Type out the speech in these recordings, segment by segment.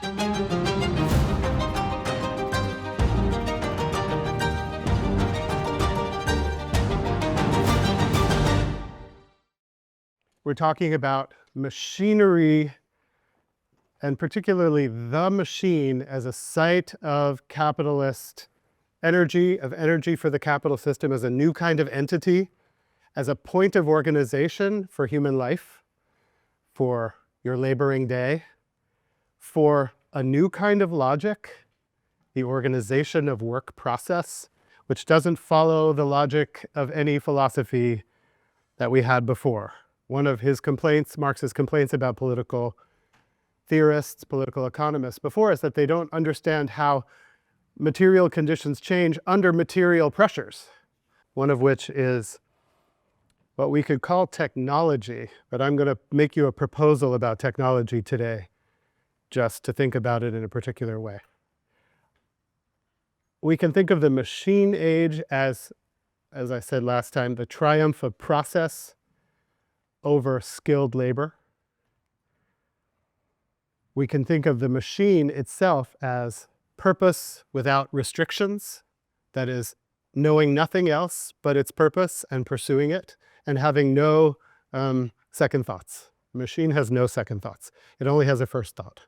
We're talking about machinery, and particularly the machine as a site of capitalist energy, of energy for the capital system as a new kind of entity, as a point of organization for human life, for your laboring day, for a new kind of logic, the organization of work process, which doesn't follow the logic of any philosophy that we had before. One of his complaints, Marx's complaints about political theorists, political economists before is that they don't understand how material conditions change under material pressures, one of which is what we could call technology, but I'm going to make you a proposal about technology today, just to think about it in a particular way. We can think of the machine age as I said last time, the triumph of process over skilled labor. We can think of the machine itself as purpose without restrictions, that is, knowing nothing else but its purpose and pursuing it, and having no second thoughts. The machine has no second thoughts. It only has a first thought.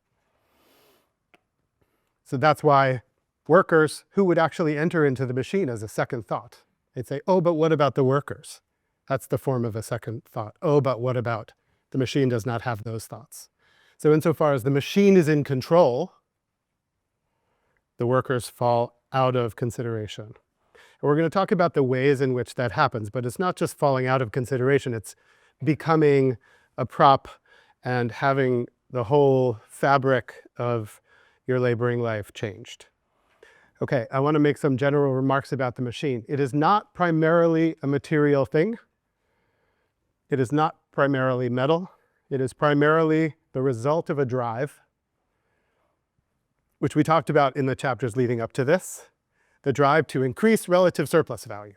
So that's why workers who would actually enter into the machine as a second thought, they'd say, oh, but what about the workers? That's the form of a second thought. Oh, but what about? The machine does not have those thoughts. So insofar as the machine is in control, the workers fall out of consideration. And we're going to talk about the ways in which that happens, but it's not just falling out of consideration, it's becoming a prop and having the whole fabric of your laboring life changed. Okay, I want to make some general remarks about the machine. It is not primarily a material thing. It is not primarily metal. It is primarily the result of a drive, which we talked about in the chapters leading up to this, the drive to increase relative surplus value.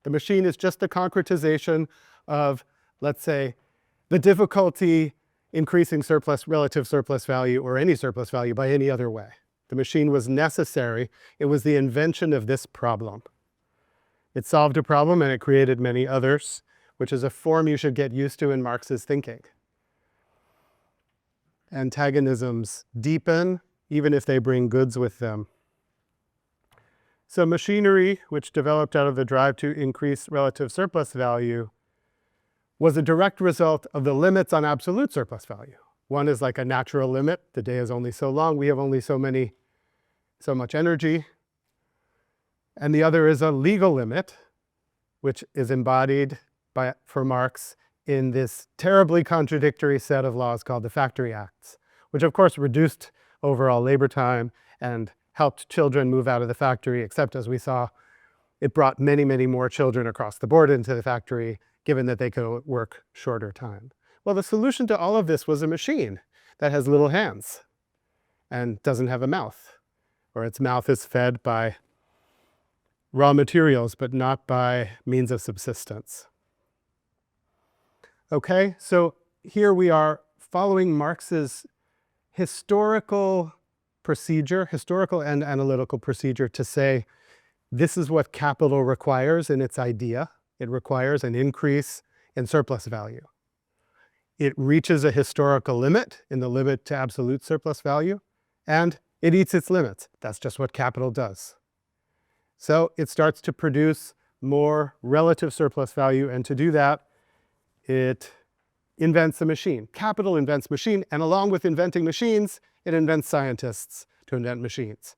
The machine is just the concretization of, let's say, the difficulty increasing relative surplus value or any surplus value by any other way. The machine was necessary. It was the invention of this problem. It solved a problem and it created many others, which is a form you should get used to in Marx's thinking. Antagonisms deepen, even if they bring goods with them. So machinery, which developed out of the drive to increase relative surplus value, was a direct result of the limits on absolute surplus value. One is like a natural limit. The day is only so long. We have only so much energy. And the other is a legal limit, which is embodied for Marx in this terribly contradictory set of laws called the Factory Acts, which of course reduced overall labor time and helped children move out of the factory, except as we saw, it brought many, many more children across the board into the factory, given that they could work shorter time. Well, the solution to all of this was a machine that has little hands and doesn't have a mouth, or its mouth is fed by raw materials, but not by means of subsistence. Okay, so here we are following Marx's historical and analytical procedure to say, this is what capital requires in its idea. It requires an increase in surplus value. It reaches a historical limit in the limit to absolute surplus value, and it eats its limits. That's just what capital does. So it starts to produce more relative surplus value, and to do that, it invents a machine. Capital invents machine, and along with inventing machines, it invents scientists to invent machines.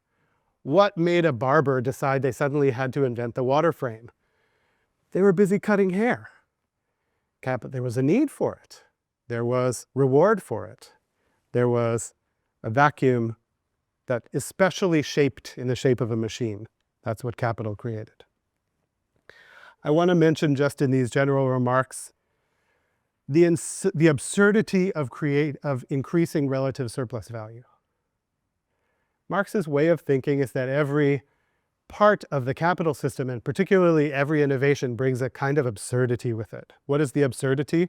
What made a barber decide they suddenly had to invent the water frame? They were busy cutting hair. There was a need for it. There was reward for it. There was a vacuum that especially shaped in the shape of a machine. That's what capital created. I want to mention just in these general remarks the absurdity of increasing relative surplus value. Marx's way of thinking is that every part of the capital system, and particularly every innovation, brings a kind of absurdity with it. What is the absurdity?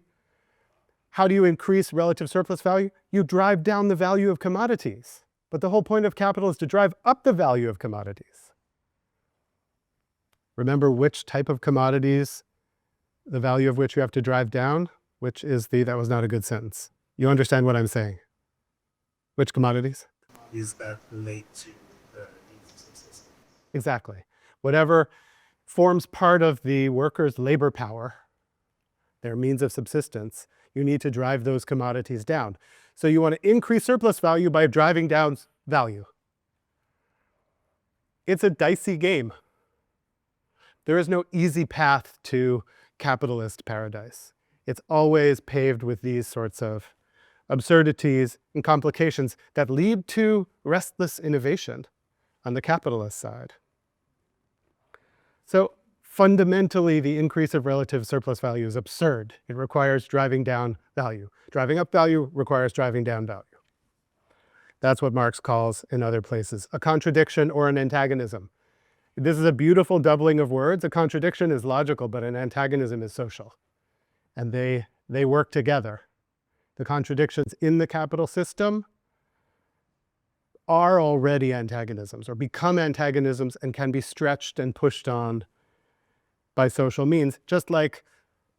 How do you increase relative surplus value? You drive down the value of commodities. But the whole point of capital is to drive up the value of commodities. Remember which type of commodities, the value of which you have to drive down? Which is that was not a good sentence. You understand what I'm saying? Which commodities? Is that relate to the needs of subsistence? Exactly. Whatever forms part of the worker's labor power, their means of subsistence, you need to drive those commodities down. So you want to increase surplus value by driving down value. It's a dicey game. There is no easy path to capitalist paradise. It's always paved with these sorts of absurdities and complications that lead to restless innovation on the capitalist side. So fundamentally, the increase of relative surplus value is absurd. It requires driving down value. Driving up value requires driving down value. That's what Marx calls, in other places, a contradiction or an antagonism. This is a beautiful doubling of words. A contradiction is logical, but an antagonism is social. And they work together. The contradictions in the capital system are already antagonisms, or become antagonisms, and can be stretched and pushed on by social means, just like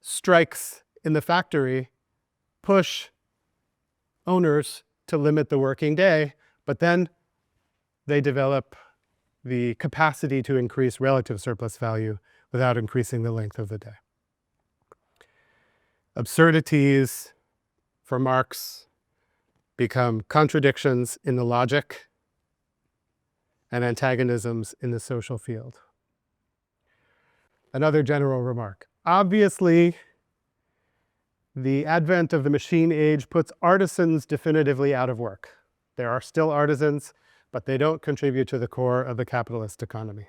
strikes in the factory push owners to limit the working day, but then they develop the capacity to increase relative surplus value without increasing the length of the day. Absurdities for Marx become contradictions in the logic and antagonisms in the social field. Another general remark. Obviously, the advent of the machine age puts artisans definitively out of work. There are still artisans, but they don't contribute to the core of the capitalist economy.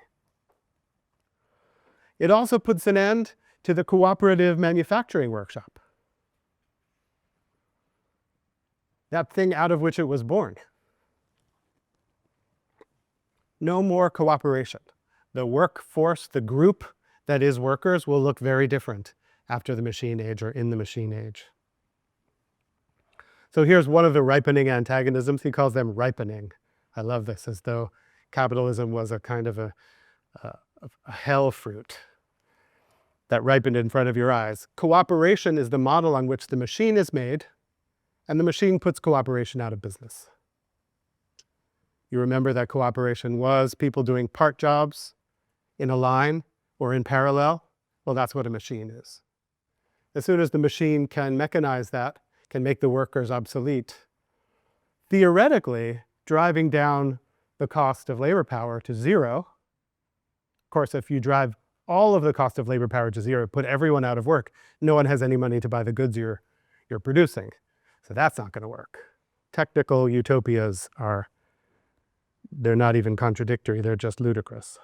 It also puts an end to the cooperative manufacturing workshop. That thing out of which it was born. No more cooperation. The workforce, the group that is workers, will look very different after the machine age or in the machine age. So here's one of the ripening antagonisms. He calls them ripening. I love this, as though capitalism was a kind of a hell fruit that ripened in front of your eyes. Cooperation is the model on which the machine is made, and the machine puts cooperation out of business. You remember that cooperation was people doing part jobs in a line or in parallel? Well, that's what a machine is. As soon as the machine can mechanize that, can make the workers obsolete, theoretically, driving down the cost of labor power to zero. Of course, if you drive all of the cost of labor power to zero, put everyone out of work, no one has any money to buy the goods you're producing. So that's not going to work. Technical utopias they're not even contradictory, they're just ludicrous.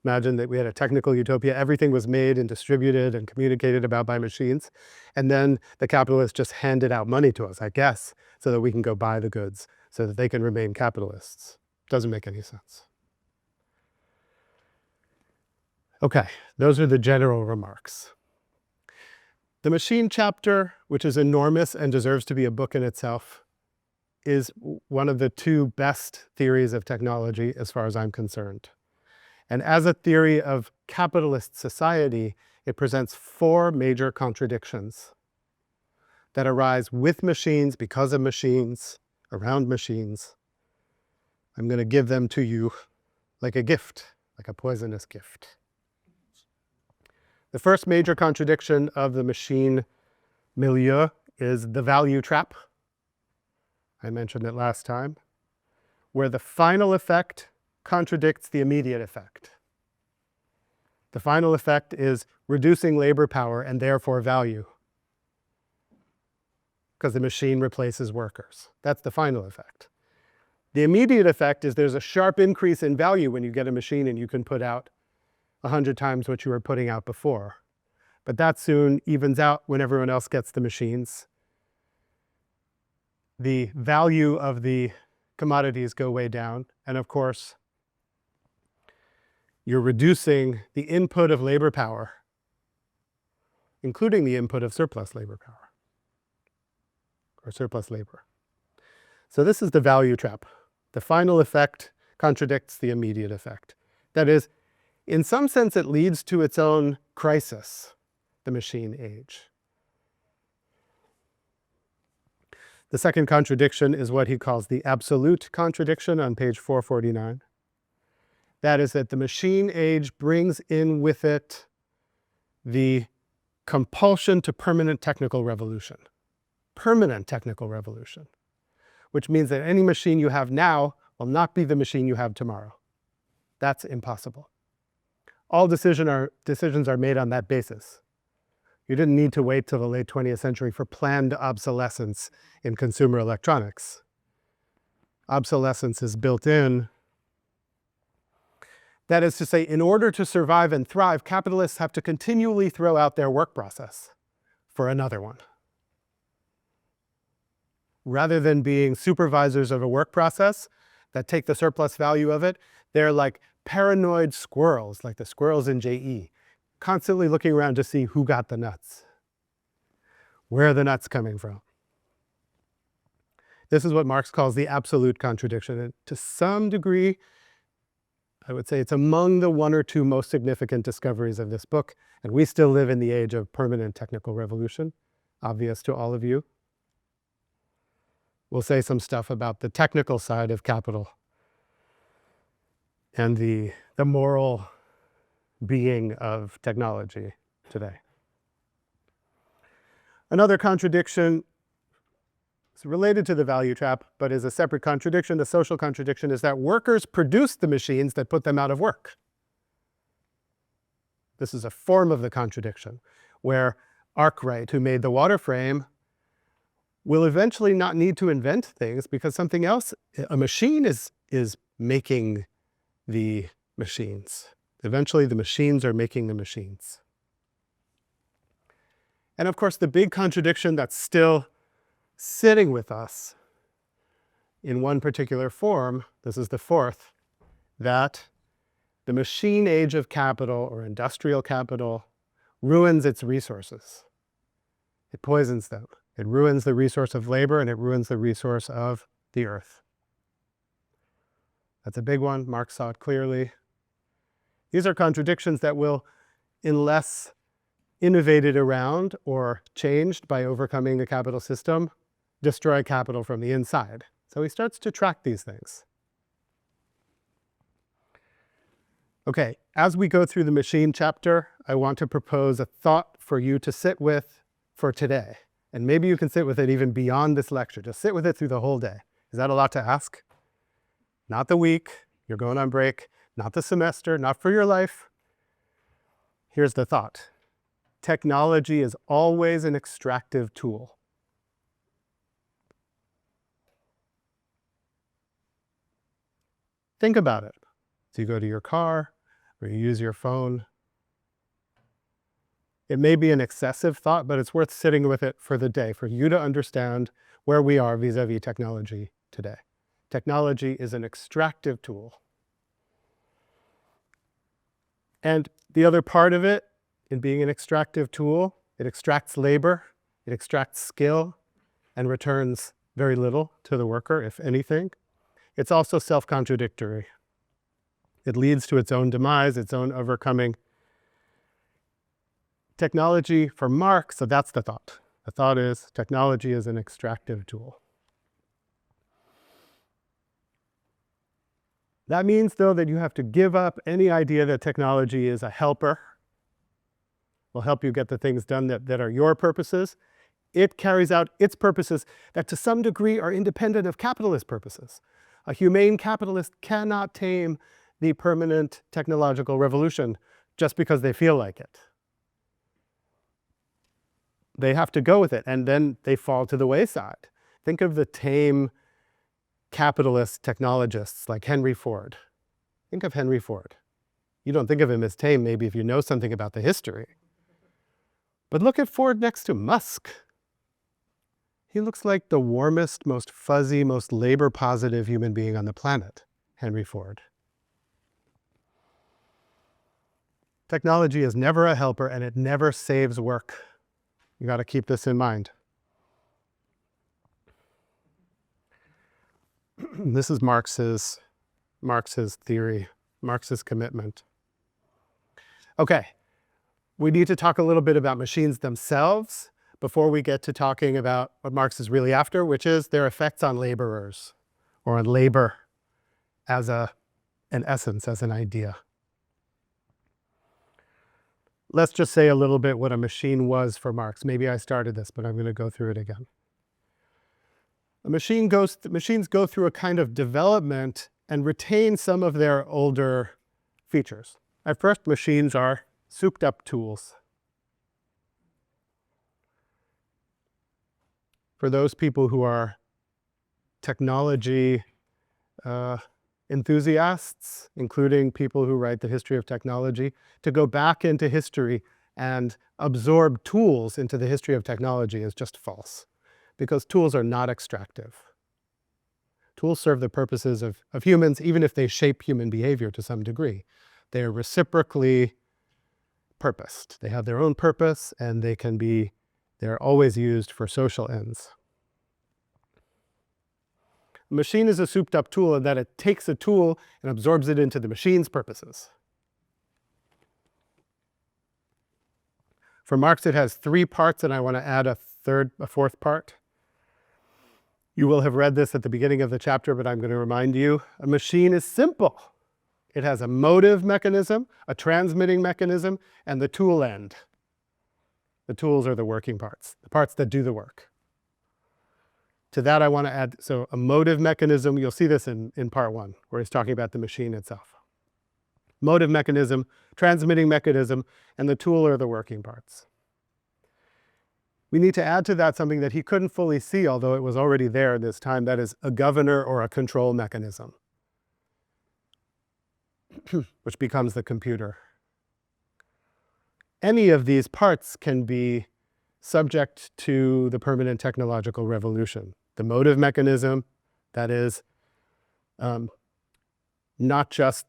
Imagine that we had a technical utopia, everything was made and distributed and communicated about by machines, and then the capitalists just handed out money to us, I guess, so that we can go buy the goods, so that they can remain capitalists. Doesn't make any sense. Okay, those are the general remarks. The machine chapter, which is enormous and deserves to be a book in itself, is one of the two best theories of technology as far as I'm concerned. And as a theory of capitalist society, it presents four major contradictions that arise with machines, because of machines, around machines. I'm going to give them to you like a gift, like a poisonous gift. The first major contradiction of the machine milieu is the value trap. I mentioned it last time, where the final effect contradicts the immediate effect. The final effect is reducing labor power and therefore value, because the machine replaces workers. That's the final effect. The immediate effect is there's a sharp increase in value when you get a machine and you can put out 100 times what you were putting out before. But that soon evens out when everyone else gets the machines. The value of the commodities go way down, and of course, you're reducing the input of labor power including the input of surplus labor power or surplus labor. So this is the value trap. The final effect contradicts the immediate effect. That is, in some sense, it leads to its own crisis, the machine age. The second contradiction is what he calls the absolute contradiction on page 449. That is that the machine age brings in with it the compulsion to permanent technical revolution. Permanent technical revolution, which means that any machine you have now will not be the machine you have tomorrow. That's impossible. All decisions are made on that basis. You didn't need to wait till the late 20th century for planned obsolescence in consumer electronics. Obsolescence is built in. That is to say, in order to survive and thrive, capitalists have to continually throw out their work process for another one. Rather than being supervisors of a work process that take the surplus value of it, they're like paranoid squirrels, like the squirrels in JE, constantly looking around to see who got the nuts. Where are the nuts coming from? This is what Marx calls the absolute contradiction. And to some degree, I would say it's among the one or two most significant discoveries of this book. And we still live in the age of permanent technical revolution, obvious to all of you. We'll say some stuff about the technical side of capital and the moral being of technology today. Another contradiction is related to the value trap, but is a separate contradiction. The social contradiction is that workers produce the machines that put them out of work. This is a form of the contradiction, where Arkwright, who made the water frame, will eventually not need to invent things because something else, a machine is making the machines. Eventually, the machines are making the machines. And of course, the big contradiction that's still sitting with us in one particular form, this is the fourth, that the machine age of capital or industrial capital ruins its resources. It poisons them. It ruins the resource of labor and it ruins the resource of the earth. That's a big one. Marx saw it clearly. These are contradictions that will, unless innovated around or changed by overcoming the capital system, destroy capital from the inside. So he starts to track these things. Okay, as we go through the machine chapter, I want to propose a thought for you to sit with for today. And maybe you can sit with it even beyond this lecture. Just sit with it through the whole day. Is that a lot to ask? Not the week, you're going on break, not the semester, not for your life. Here's the thought. Technology is always an extractive tool. Think about it. So you go to your car or you use your phone. It may be an excessive thought, but it's worth sitting with it for the day, for you to understand where we are vis-a-vis technology today. Technology is an extractive tool. And the other part of it, in being an extractive tool, it extracts labor, it extracts skill, and returns very little to the worker, if anything. It's also self-contradictory. It leads to its own demise, its own overcoming. Technology for Marx, so that's the thought. The thought is technology is an extractive tool. That means, though, that you have to give up any idea that technology is a helper, will help you get the things done that are your purposes. It carries out its purposes that to some degree are independent of capitalist purposes. A humane capitalist cannot tame the permanent technological revolution just because they feel like it. They have to go with it, and then they fall to the wayside. Think of the tame capitalist technologists like Henry Ford. Think of Henry Ford. You don't think of him as tame, maybe if you know something about the history. But look at Ford next to Musk. He looks like the warmest, most fuzzy, most labor-positive human being on the planet, Henry Ford. Technology is never a helper, and it never saves work. You got to keep this in mind. This is Marx's theory, Marx's commitment. Okay, we need to talk a little bit about machines themselves before we get to talking about what Marx is really after, which is their effects on laborers, or on labor as an essence, as an idea. Let's just say a little bit what a machine was for Marx. Maybe I started this, but I'm going to go through it again. Machines go through a kind of development and retain some of their older features. At first, machines are souped up tools. For those people who are technology enthusiasts, including people who write the history of technology, to go back into history and absorb tools into the history of technology is just false, because tools are not extractive. Tools serve the purposes of humans, even if they shape human behavior to some degree. They are reciprocally purposed. They have their own purpose, and they're always used for social ends. A machine is a souped up tool in that it takes a tool and absorbs it into the machine's purposes. For Marx, it has 3 parts, and I want to add a fourth part. You will have read this at the beginning of the chapter, but I'm going to remind you, a machine is simple. It has a motive mechanism, a transmitting mechanism, and the tool end. The tools are the working parts, the parts that do the work. To that I want to add, so a motive mechanism, you'll see this in part 1, where he's talking about the machine itself. Motive mechanism, transmitting mechanism, and the tool are the working parts. We need to add to that something that he couldn't fully see, although it was already there at this time, that is a governor or a control mechanism, which becomes the computer. Any of these parts can be subject to the permanent technological revolution. The motive mechanism, that is not just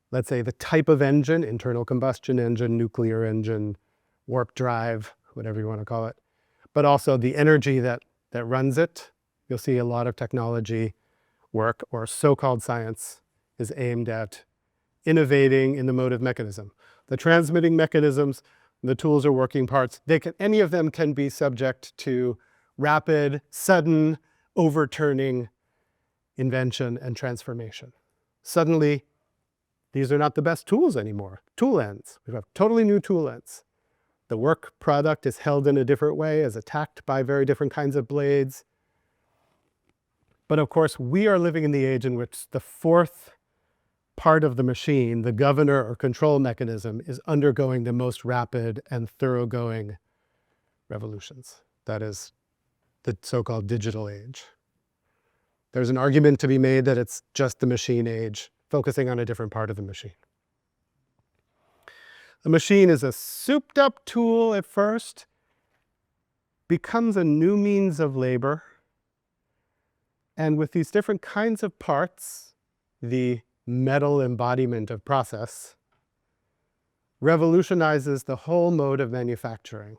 let's say the type of engine, internal combustion engine, nuclear engine, warp drive, whatever you want to call it, but also the energy that runs it. You'll see a lot of technology work, or so-called science, is aimed at innovating in the motive mechanism. The transmitting mechanisms, the tools or working parts, any of them can be subject to rapid, sudden, overturning invention and transformation. Suddenly, these are not the best tools anymore. Tool ends. We have totally new tool ends. The work product is held in a different way, is attacked by very different kinds of blades. But of course, we are living in the age in which the fourth part of the machine, the governor or control mechanism, is undergoing the most rapid and thoroughgoing revolutions. That is the so-called digital age. There's an argument to be made that it's just the machine age, focusing on a different part of the machine. The machine is a souped up tool at first, becomes a new means of labor, and with these different kinds of parts, the metal embodiment of process, revolutionizes the whole mode of manufacturing.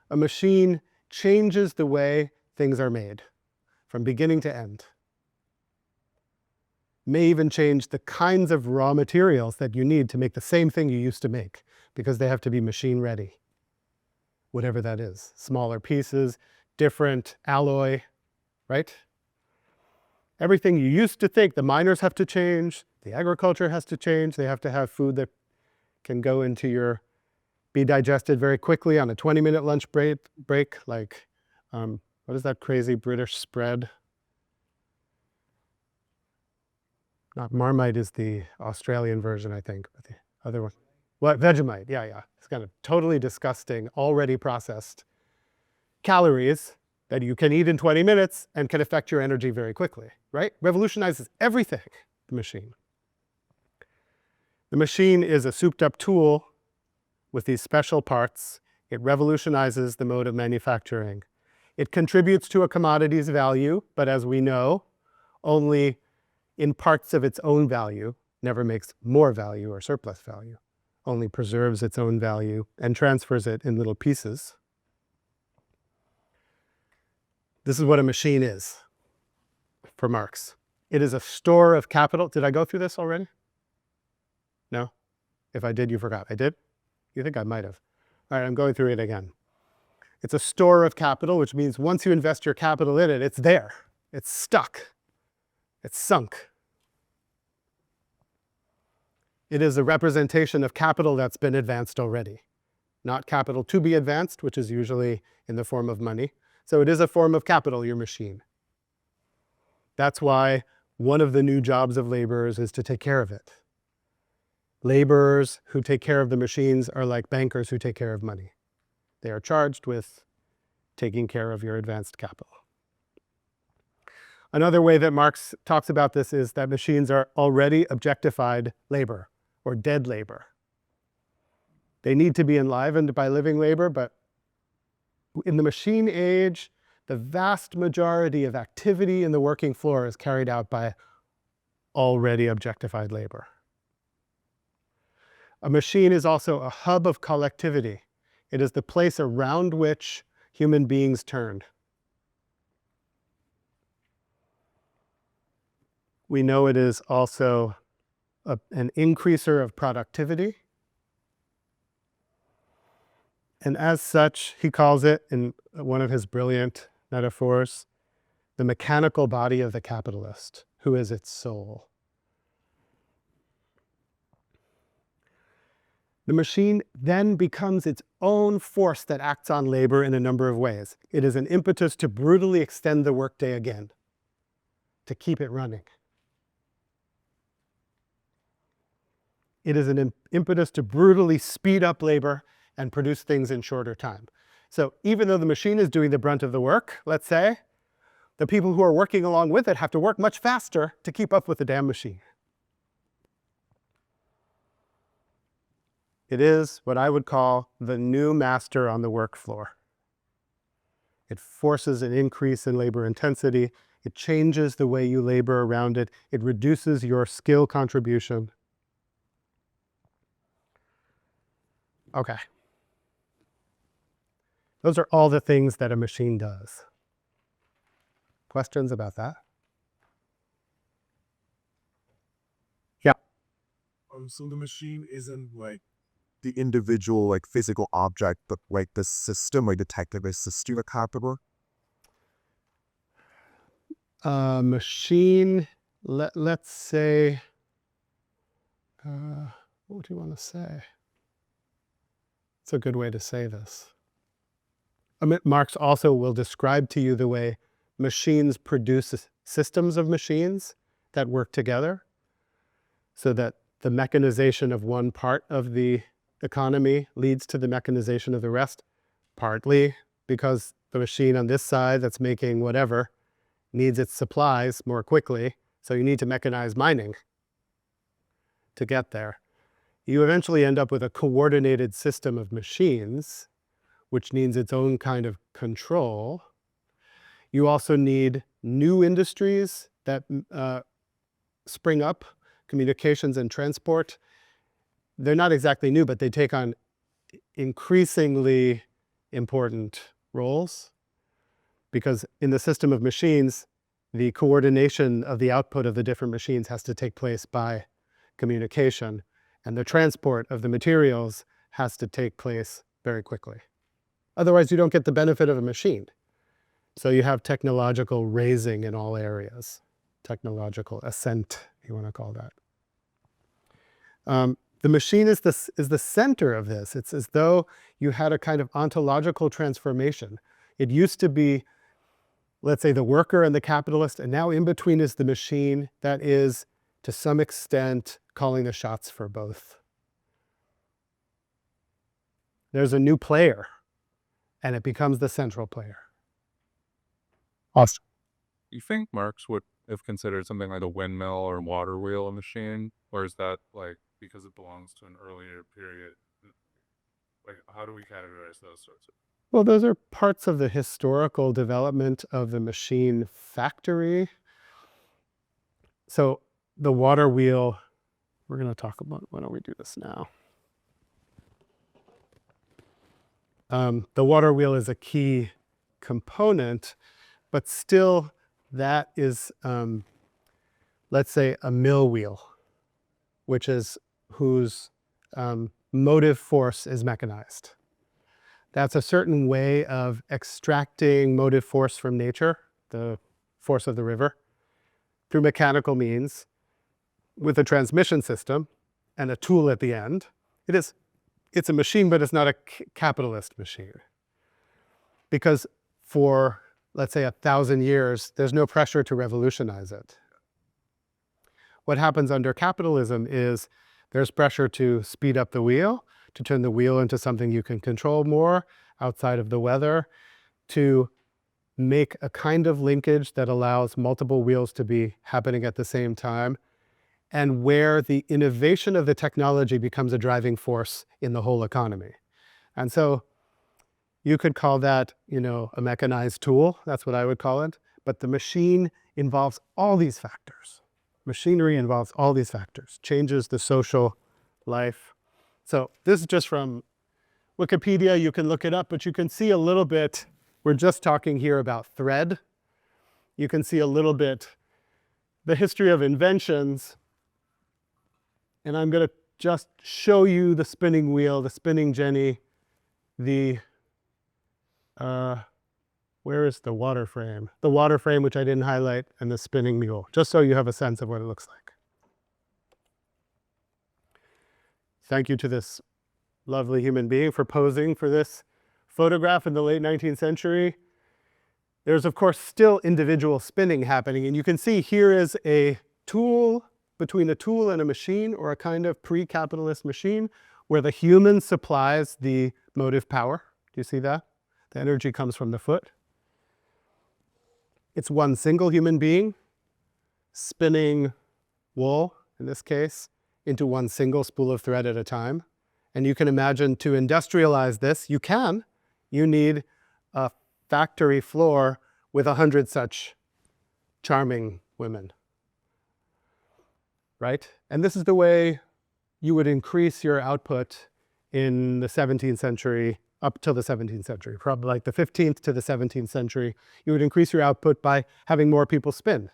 A machine changes the way things are made from beginning to end. May even change the kinds of raw materials that you need to make the same thing you used to make, because they have to be machine ready, whatever that is. Smaller pieces, different alloy, right? Everything you used to think, the miners have to change, the agriculture has to change, they have to have food that can go into be digested very quickly on a 20-minute lunch break, like, what is that crazy British spread? Not Marmite is the Australian version, I think, but the other one. What? Vegemite, yeah. It's kind of totally disgusting, already processed calories that you can eat in 20 minutes and can affect your energy very quickly, right? Revolutionizes everything, the machine. The machine is a souped up tool with these special parts. It revolutionizes the mode of manufacturing. It contributes to a commodity's value, but as we know, only in parts of its own value, never makes more value or surplus value. only preserves its own value and transfers it in little pieces. This is what a machine is for Marx. It is a store of capital. Did I go through this already? No? If I did, you forgot. I did? You think I might have. All right, I'm going through it again. It's a store of capital, which means once you invest your capital in it, it's there. It's stuck. It's sunk. It is a representation of capital that's been advanced already, not capital to be advanced, which is usually in the form of money. So it is a form of capital, your machine. That's why one of the new jobs of laborers is to take care of it. Laborers who take care of the machines are like bankers who take care of money. They are charged with taking care of your advanced capital. Another way that Marx talks about this is that machines are already objectified labor or dead labor. They need to be enlivened by living labor, but in the machine age, the vast majority of activity in the working floor is carried out by already objectified labor. A machine is also a hub of collectivity. It is the place around which human beings turn. We know it is also an increaser of productivity. And as such, he calls it, in one of his brilliant metaphors, the mechanical body of the capitalist, who is its soul. The machine then becomes its own force that acts on labor in a number of ways. It is an impetus to brutally extend the workday again, to keep it running. It is an impetus to brutally speed up labor and produce things in shorter time. So even though the machine is doing the brunt of the work, let's say, the people who are working along with it have to work much faster to keep up with the damn machine. It is what I would call the new master on the work floor. It forces an increase in labor intensity. It changes the way you labor around it. It reduces your skill contribution. Okay. Those are all the things that a machine does. Questions about that? Yeah. So the machine isn't like the individual, like physical object, but like the system, like the technical system of capital. Machine, let's say, what do you want to say? It's a good way to say this. Marx also will describe to you the way machines produce systems of machines that work together, so that the mechanization of one part of the economy leads to the mechanization of the rest, partly because the machine on this side that's making whatever needs its supplies more quickly, so you need to mechanize mining to get there. You eventually end up with a coordinated system of machines, which needs its own kind of control. You also need new industries that spring up, communications and transport. They're not exactly new, but they take on increasingly important roles, because in the system of machines, the coordination of the output of the different machines has to take place by communication, and the transport of the materials has to take place very quickly. Otherwise, you don't get the benefit of a machine. So you have technological raising in all areas, technological ascent, you want to call that. The machine is the center of this. It's as though you had a kind of ontological transformation. It used to be, let's say, the worker and the capitalist, and now in between is the machine that is, to some extent, calling the shots for both. There's a new player, and it becomes the central player. Awesome. You think Marx would have considered something like a windmill or water wheel a machine? Or is that like, because it belongs to an earlier period? Like, how do we categorize those sorts of? Well, those are parts of the historical development of the machine factory. So the water wheel, we're going to talk about, why don't we do this now? The water wheel is a key component, but still that is, let's say, a mill wheel, which is whose motive force is mechanized. That's a certain way of extracting motive force from nature, the force of the river, through mechanical means with a transmission system and a tool at the end. It's a machine, but it's not a capitalist machine. Because for, let's say, 1,000 years, there's no pressure to revolutionize it. What happens under capitalism is there's pressure to speed up the wheel, to turn the wheel into something you can control more outside of the weather, to make a kind of linkage that allows multiple wheels to be happening at the same time, and where the innovation of the technology becomes a driving force in the whole economy. And so you could call that, a mechanized tool. That's what I would call it. But the machine involves all these factors. Machinery involves all these factors, changes the social life. So this is just from Wikipedia. You can look it up, but you can see a little bit. We're just talking here about thread. You can see a little bit the history of inventions. And I'm going to just show you the spinning wheel, the spinning jenny, the, where is the water frame? The water frame, which I didn't highlight, and the spinning mule, just so you have a sense of what it looks like. Thank you to this lovely human being for posing for this photograph in the late 19th century. There's, of course, still individual spinning happening. And you can see here is a tool, between a tool and a machine, or a kind of pre-capitalist machine, where the human supplies the motive power. Do you see that? The energy comes from the foot. It's one single human being spinning wool, in this case, into one single spool of thread at a time. And you can imagine, to industrialize this, you need a factory floor with 100 such charming women, right? And this is the way you would increase your output in the 17th century, up till the 17th century, probably like the 15th to the 17th century. You would increase your output by having more people spin.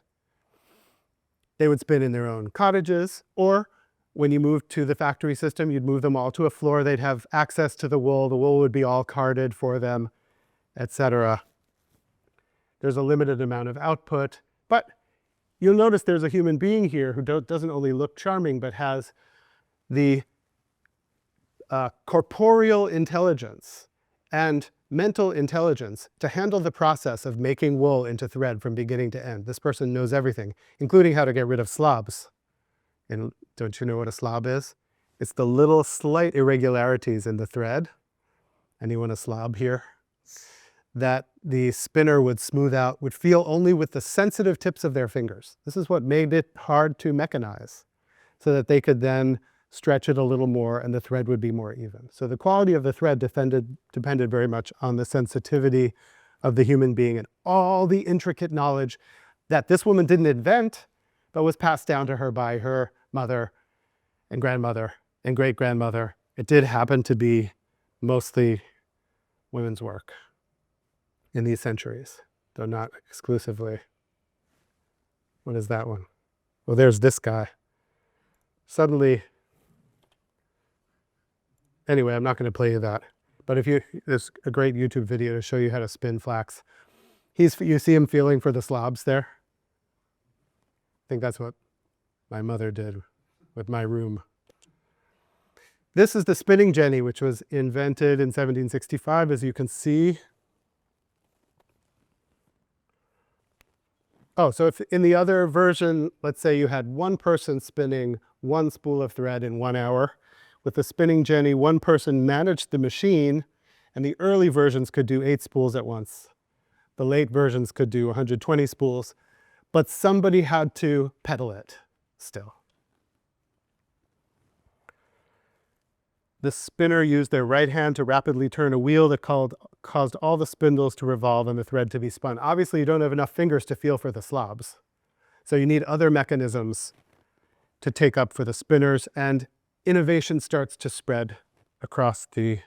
They would spin in their own cottages, or when you moved to the factory system, you'd move them all to a floor. They'd have access to the wool. The wool would be all carded for them, etc. There's a limited amount of output, but you'll notice there's a human being here who doesn't only look charming, but has the corporeal intelligence and mental intelligence to handle the process of making wool into thread from beginning to end. This person knows everything, including how to get rid of slobs. And don't you know what a slob is? It's the little slight irregularities in the thread. Anyone a slob here? That the spinner would smooth out, would feel only with the sensitive tips of their fingers. This is what made it hard to mechanize, so that they could then stretch it a little more and the thread would be more even. So the quality of the thread depended very much on the sensitivity of the human being and all the intricate knowledge that this woman didn't invent, but was passed down to her by her mother and grandmother and great-grandmother. It did happen to be mostly women's work in these centuries, though not exclusively. What is that one? Well, there's this guy. Suddenly, anyway, I'm not going to play you that. But there's a great YouTube video to show you how to spin flax. You see him feeling for the slobs there? I think that's what my mother did with my room. This is the spinning jenny, which was invented in 1765, as you can see. Oh, so if in the other version, let's say you had one person spinning one spool of thread in 1 hour. With the spinning jenny, one person managed the machine, and the early versions could do 8 spools at once. The late versions could do 120 spools, but somebody had to pedal it still. The spinner used their right hand to rapidly turn a wheel that caused all the spindles to revolve and the thread to be spun. Obviously, you don't have enough fingers to feel for the slobs, so you need other mechanisms to take up for the spinners, and innovation starts to spread across the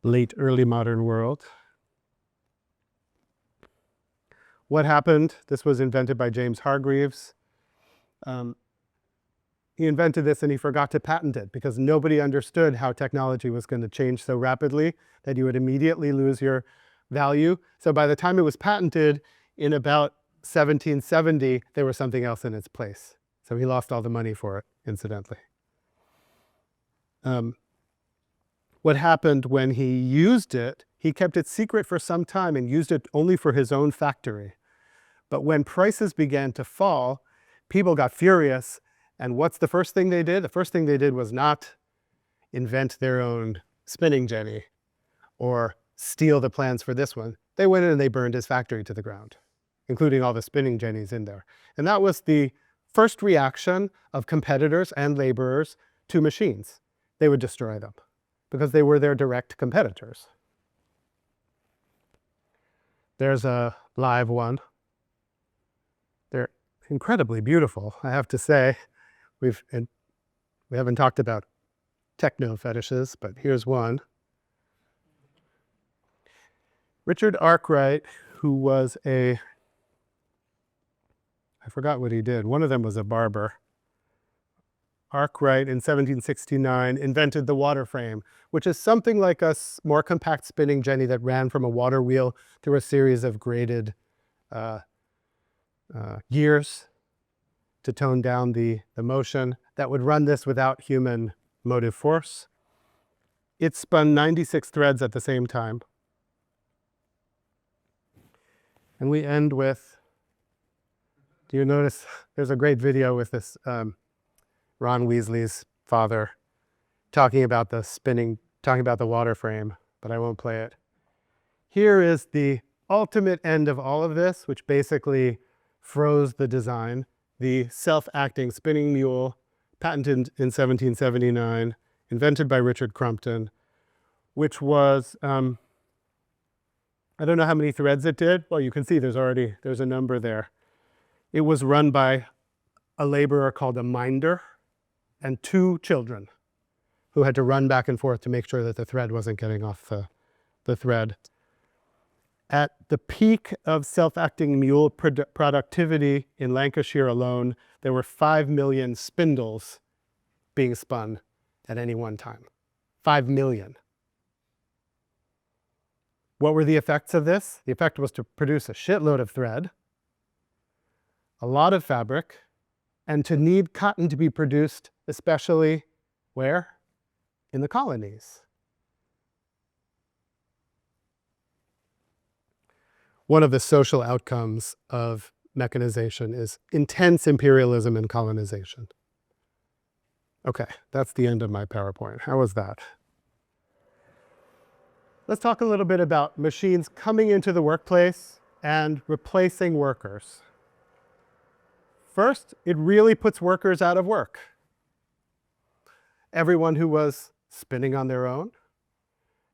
late early modern world. What happened? This was invented by James Hargreaves. He invented this and he forgot to patent it because nobody understood how technology was going to change so rapidly that you would immediately lose your value. So by the time it was patented in about 1770, there was something else in its place. So he lost all the money for it, incidentally. What happened when he used it, he kept it secret for some time and used it only for his own factory. But when prices began to fall, people got furious. And what's the first thing they did? The first thing they did was not invent their own spinning jenny or steal the plans for this one. They went in and they burned his factory to the ground, including all the spinning jennies in there. And that was the first reaction of competitors and laborers to machines. They would destroy them because they were their direct competitors. There's a live one. They're incredibly beautiful, I have to say. We haven't talked about techno fetishes, but here's one. Richard Arkwright, who was I forgot what he did. One of them was a barber. Arkwright in 1769 invented the water frame, which is something like a more compact spinning jenny that ran from a water wheel through a series of graded gears to tone down the motion that would run this without human motive force. It spun 96 threads at the same time. And we end with, do you notice there's a great video with this Ron Weasley's father talking about the water frame, but I won't play it. Here is the ultimate end of all of this, which basically froze the design. The self-acting spinning mule, patented in 1779, invented by Richard Crumpton, which was, I don't know how many threads it did. Well, you can see there's a number there. It was run by a laborer called a minder and 2 children who had to run back and forth to make sure that the thread wasn't getting off the thread. At the peak of self-acting mule productivity in Lancashire alone, there were 5 million spindles being spun at any one time. 5 million. What were the effects of this? The effect was to produce a shitload of thread, a lot of fabric, and to need cotton to be produced, especially where? In the colonies. One of the social outcomes of mechanization is intense imperialism and colonization. Okay, that's the end of my PowerPoint. How was that? Let's talk a little bit about machines coming into the workplace and replacing workers. First, it really puts workers out of work. Everyone who was spinning on their own,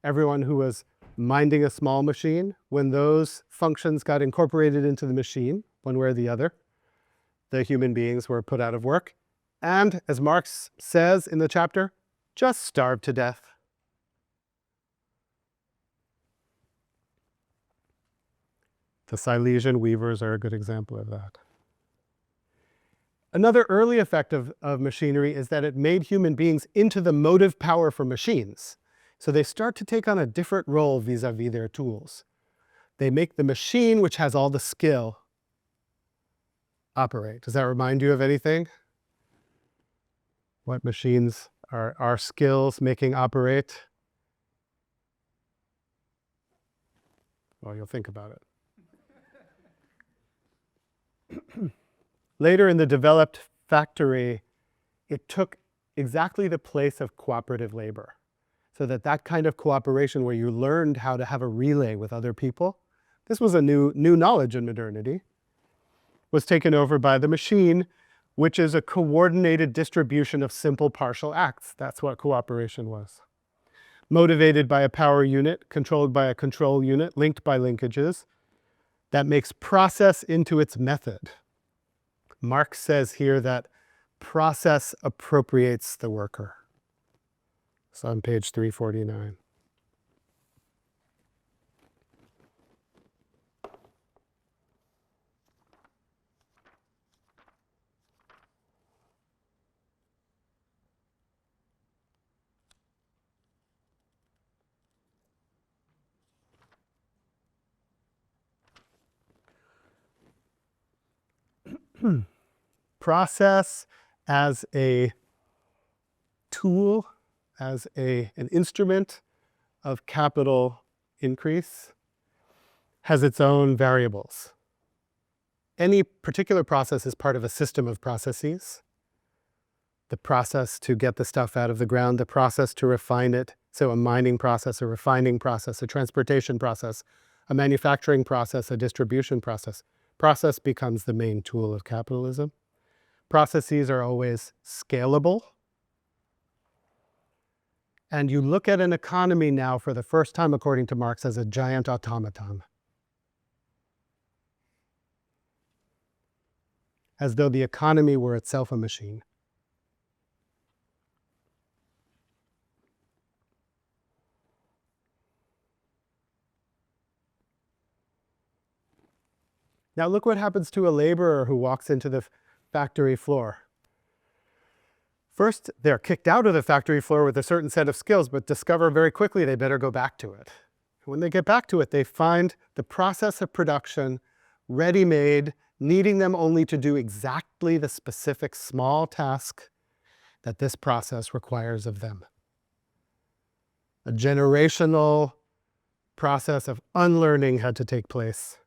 everyone who was minding a small machine, when those functions got incorporated into the machine, one way or the other, the human beings were put out of work. And as Marx says in the chapter, just starved to death. The Silesian weavers are a good example of that. Another early effect of machinery is that it made human beings into the motive power for machines. So they start to take on a different role vis-a-vis their tools. They make the machine, which has all the skill, operate. Does that remind you of anything? What machines are our skills making operate? Well, you'll think about it. Later in the developed factory, it took exactly the place of cooperative labor. So that kind of cooperation where you learned how to have a relay with other people, this was a new knowledge in modernity, was taken over by the machine, which is a coordinated distribution of simple partial acts. That's what cooperation was. Motivated by a power unit, controlled by a control unit, linked by linkages, that makes process into its method. Marx says here that process appropriates the worker. It's on page 349. process as a tool, as an instrument of capital increase, has its own variables. Any particular process is part of a system of processes. The process to get the stuff out of the ground, the process to refine it, so a mining process, a refining process, a transportation process, a manufacturing process, a distribution process. Process becomes the main tool of capitalism. Processes are always scalable. And you look at an economy now for the first time, according to Marx, as a giant automaton. As though the economy were itself a machine. Now look what happens to a laborer who walks into the factory floor. First, they're kicked out of the factory floor with a certain set of skills, but discover very quickly they better go back to it. When they get back to it, they find the process of production ready-made, needing them only to do exactly the specific small task that this process requires of them. A generational process of unlearning had to take place,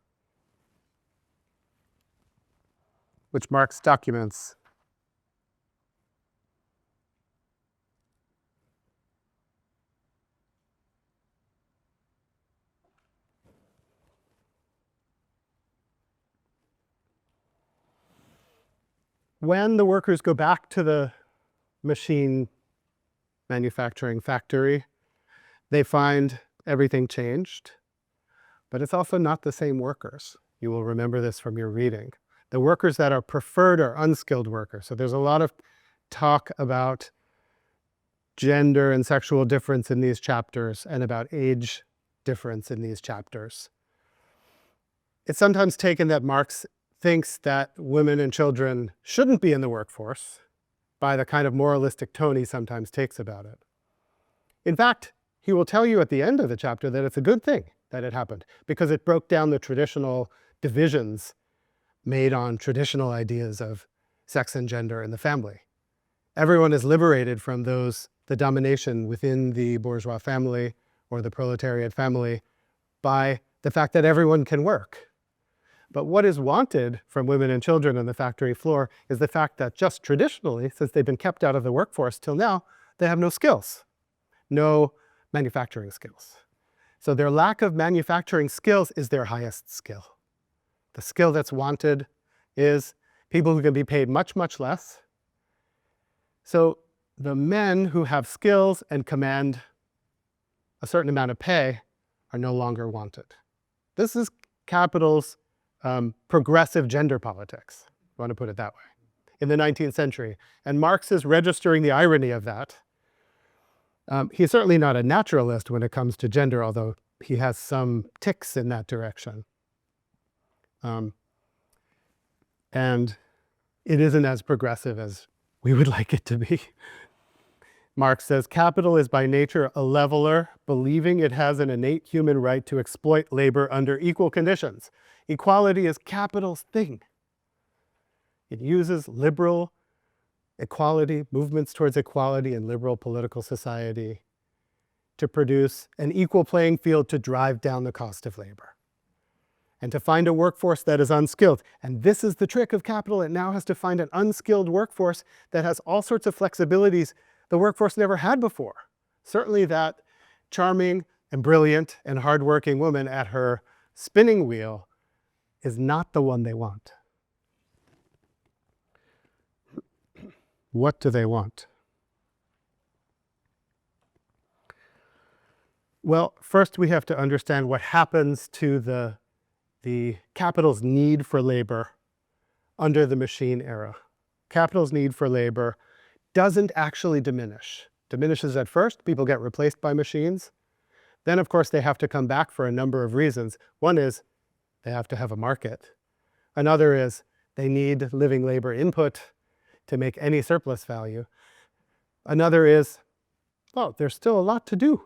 which Marx documents. When the workers go back to the machine manufacturing factory, they find everything changed, but it's also not the same workers. You will remember this from your reading. The workers that are preferred are unskilled workers. So there's a lot of talk about gender and sexual difference in these chapters and about age difference in these chapters. It's sometimes taken that Marx thinks that women and children shouldn't be in the workforce by the kind of moralistic tone he sometimes takes about it. In fact, he will tell you at the end of the chapter that it's a good thing that it happened because it broke down the traditional divisions made on traditional ideas of sex and gender in the family. Everyone is liberated from the domination within the bourgeois family or the proletariat family by the fact that everyone can work. But what is wanted from women and children on the factory floor is the fact that just traditionally, since they've been kept out of the workforce till now, they have no skills, no manufacturing skills. So their lack of manufacturing skills is their highest skill. The skill that's wanted is people who can be paid much, much less. So the men who have skills and command a certain amount of pay are no longer wanted. This is capital's progressive gender politics, if you want to put it that way, in the 19th century. And Marx is registering the irony of that. He's certainly not a naturalist when it comes to gender, although he has some ticks in that direction. And it isn't as progressive as we would like it to be. Marx says, capital is by nature a leveler, believing it has an innate human right to exploit labor under equal conditions. Equality is capital's thing. It uses liberal equality, movements towards equality in liberal political society to produce an equal playing field to drive down the cost of labor and to find a workforce that is unskilled. And this is the trick of capital. It now has to find an unskilled workforce that has all sorts of flexibilities the workforce never had before. Certainly that charming and brilliant and hardworking woman at her spinning wheel is not the one they want. What do they want? Well, first we have to understand what happens to the capital's need for labor under the machine era. Capital's need for labor doesn't actually diminish. Diminishes at first, people get replaced by machines. Then, of course, they have to come back for a number of reasons. One is they have to have a market. Another is they need living labor input to make any surplus value. Another is, well, there's still a lot to do.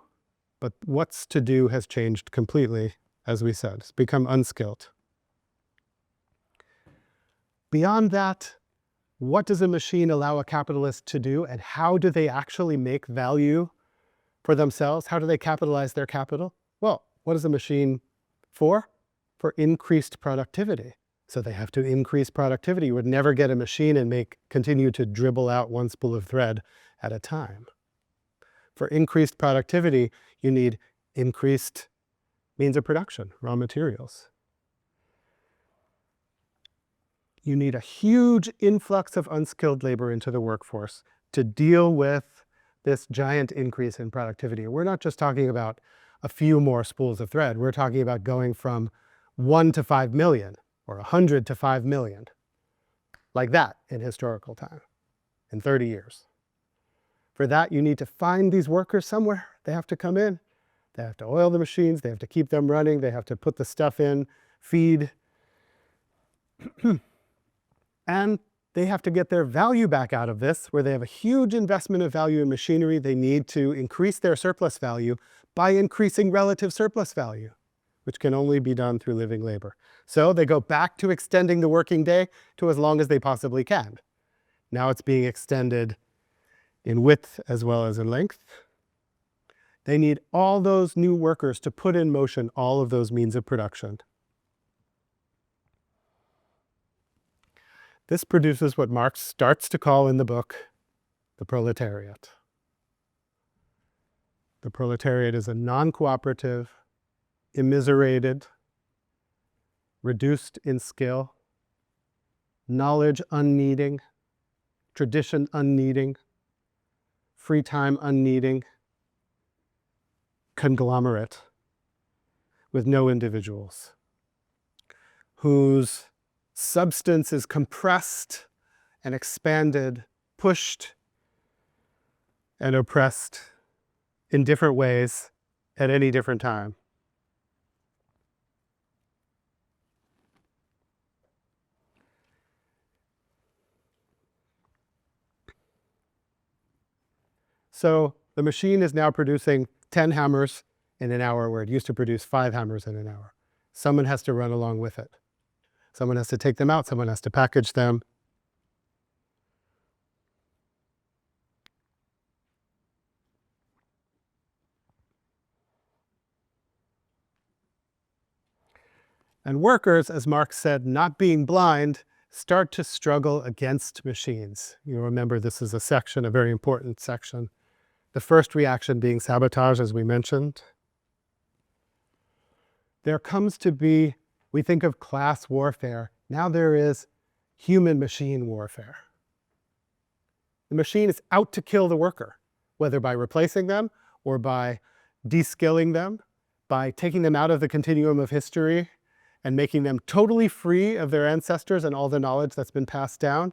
But what's to do has changed completely, as we said. It's become unskilled. Beyond that, what does a machine allow a capitalist to do, and how do they actually make value for themselves? How do they capitalize their capital? Well, what is a machine for? For increased productivity. So they have to increase productivity. You would never get a machine and continue to dribble out one spool of thread at a time. For increased productivity, you need increased means of production, raw materials. You need a huge influx of unskilled labor into the workforce to deal with this giant increase in productivity. We're not just talking about a few more spools of thread. We're talking about going from 1 to 5 million, or 100 to 5 million, like that in historical time, in 30 years. For that, you need to find these workers somewhere. They have to come in. They have to oil the machines. They have to keep them running. They have to put the stuff in, feed. And they have to get their value back out of this, where they have a huge investment of value in machinery. They need to increase their surplus value by increasing relative surplus value, which can only be done through living labor. So they go back to extending the working day to as long as they possibly can. Now it's being extended in width as well as in length. They need all those new workers to put in motion all of those means of production. This produces what Marx starts to call in the book the proletariat. The proletariat is a non-cooperative, immiserated, reduced in skill, knowledge unneeding, tradition unneeding, free time unneeding conglomerate with no individuals, whose substance is compressed and expanded, pushed and oppressed in different ways at any different time. So the machine is now producing 10 hammers in an hour, where it used to produce 5 hammers in an hour. Someone has to run along with it. Someone has to take them out. Someone has to package them. And workers, as Marx said, not being blind, start to struggle against machines. You remember this is a section, a very important section. The first reaction being sabotage, as we mentioned. There comes to be, we think of class warfare. Now there is human-machine warfare. The machine is out to kill the worker, whether by replacing them or by de-skilling them, by taking them out of the continuum of history and making them totally free of their ancestors and all the knowledge that's been passed down,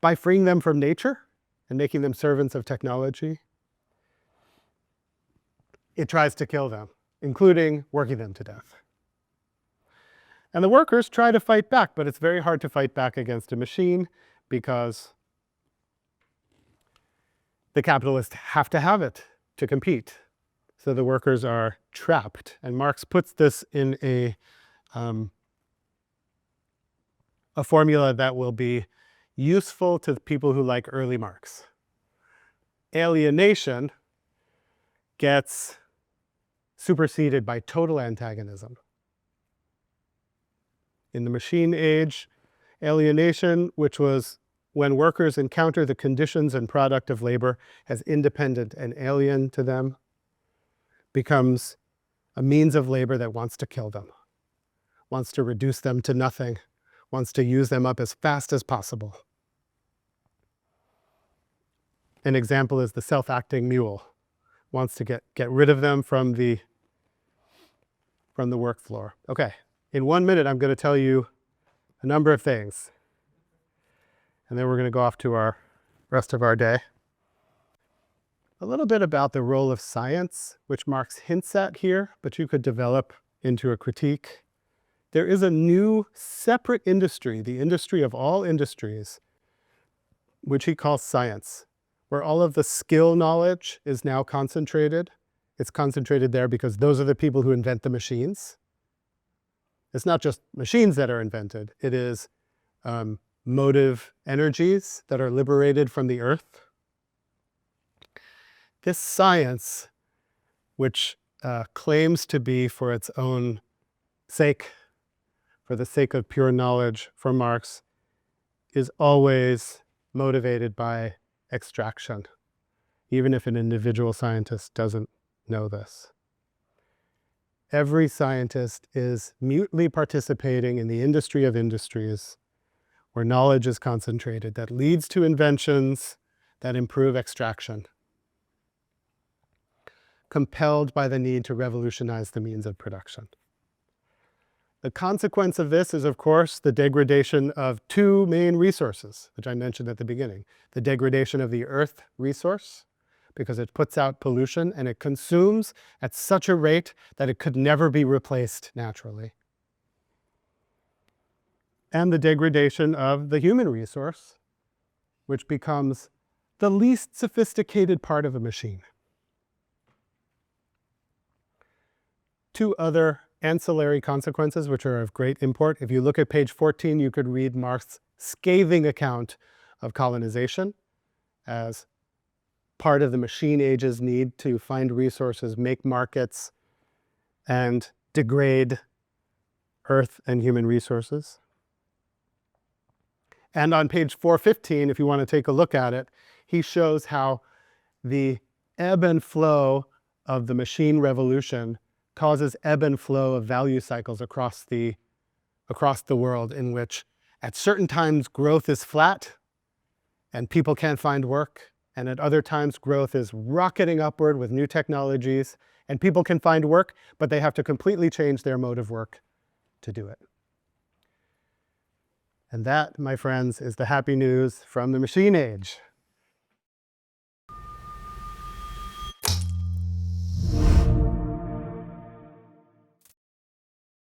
by freeing them from nature and making them servants of technology. It tries to kill them, including working them to death. And the workers try to fight back, but it's very hard to fight back against a machine because the capitalists have to have it to compete. So the workers are trapped. And Marx puts this in a formula that will be useful to the people who like early Marx. Alienation gets superseded by total antagonism. In the machine age, alienation, which was when workers encounter the conditions and product of labor as independent and alien to them, becomes a means of labor that wants to kill them, wants to reduce them to nothing, wants to use them up as fast as possible. An example is the self-acting mule. Wants to get rid of them from the work floor. Okay, in 1 minute I'm going to tell you a number of things. And then we're going to go off to our rest of our day. A little bit about the role of science, which Marx hints at here, but you could develop into a critique. There is a new separate industry, the industry of all industries, which he calls science, where all of the skill knowledge is now concentrated. It's concentrated there because those are the people who invent the machines. It's not just machines that are invented. It is motive energies that are liberated from the earth. This science, which claims to be for its own sake, for the sake of pure knowledge for Marx, is always motivated by extraction, even if an individual scientist doesn't know this. Every scientist is mutely participating in the industry of industries where knowledge is concentrated that leads to inventions that improve extraction, compelled by the need to revolutionize the means of production. The consequence of this is, of course, the degradation of two main resources, which I mentioned at the beginning. The degradation of the earth resource, because it puts out pollution and it consumes at such a rate that it could never be replaced naturally. And the degradation of the human resource, which becomes the least sophisticated part of a machine. Two other ancillary consequences which are of great import. If you look at page 14, you could read Marx's scathing account of colonization as part of the machine age's need to find resources, make markets, and degrade earth and human resources. And on page 415, if you want to take a look at it, he shows how the ebb and flow of the machine revolution causes ebb and flow of value cycles across the world, in which at certain times growth is flat and people can't find work, and at other times growth is rocketing upward with new technologies and people can find work, but they have to completely change their mode of work to do it. And that, my friends, is the happy news from the machine age.